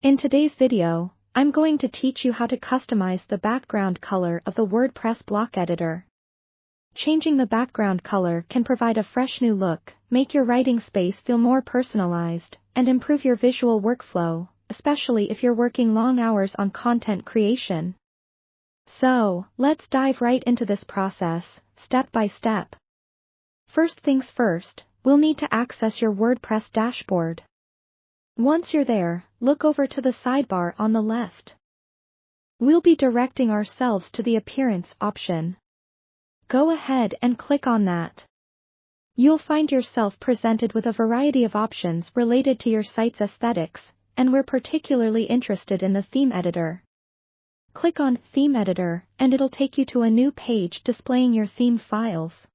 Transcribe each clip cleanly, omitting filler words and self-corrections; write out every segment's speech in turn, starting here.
In today's video, I'm going to teach you how to customize the background color of the WordPress block editor. Changing the background color can provide a fresh new look, make your writing space feel more personalized, and improve your visual workflow, especially if you're working long hours on content creation. So, let's dive right into this process, step by step. First things first, we'll need to access your WordPress dashboard. Once you're there, look over to the sidebar on the left. We'll be directing ourselves to the Appearance option. Go ahead and click on that. You'll find yourself presented with a variety of options related to your site's aesthetics, and we're particularly interested in the theme editor. Click on Theme Editor, and it'll take you to a new page displaying your theme files.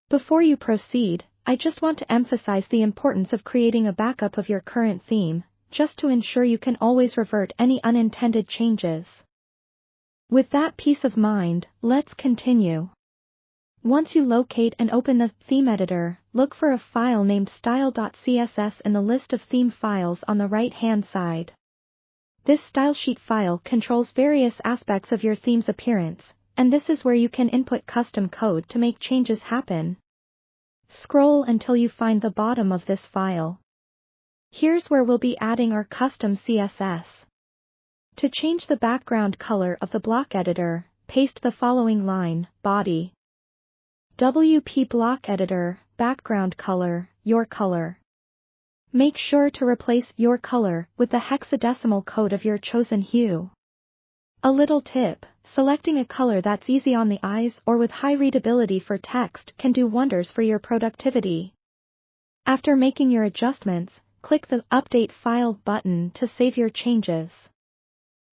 Before you proceed, I just want to emphasize the importance of creating a backup of your current theme, just to ensure you can always revert any unintended changes. With that peace of mind, let's continue. Once you locate and open the theme editor, look for a file named style.css in the list of theme files on the right-hand side. This stylesheet file controls various aspects of your theme's appearance, and this is where you can input custom code to make changes happen. Scroll until you find the bottom of this file. Here's where we'll be adding our custom CSS. To change the background color of the block editor, paste the following line, body. WP block editor, background color, your color. Make sure to replace your color with the hexadecimal code of your chosen hue. A little tip, selecting a color that's easy on the eyes or with high readability for text can do wonders for your productivity. After making your adjustments, click the Update File button to save your changes.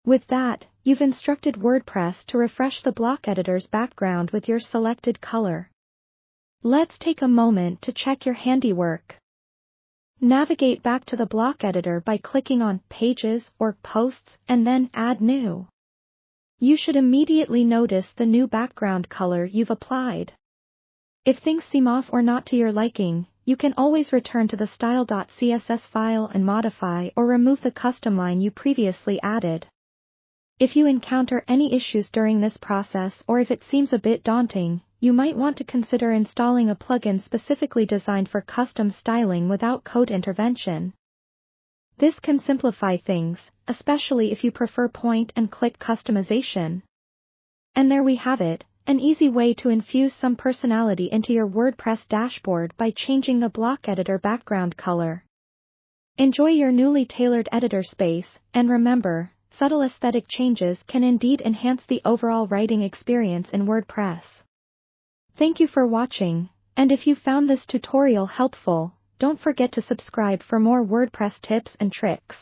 With that, you've instructed WordPress to refresh the block editor's background with your selected color. Let's take a moment to check your handiwork. Navigate back to the block editor by clicking on Pages or Posts and then Add New. You should immediately notice the new background color you've applied. If things seem off or not to your liking, you can always return to the style.css file and modify or remove the custom line you previously added. If you encounter any issues during this process or if it seems a bit daunting, you might want to consider installing a plugin specifically designed for custom styling without code intervention. This can simplify things, especially if you prefer point-and-click customization. And there we have it, an easy way to infuse some personality into your WordPress dashboard by changing the block editor background color. Enjoy your newly tailored editor space, and remember, subtle aesthetic changes can indeed enhance the overall writing experience in WordPress. Thank you for watching, and if you found this tutorial helpful, don't forget to subscribe for more WordPress tips and tricks.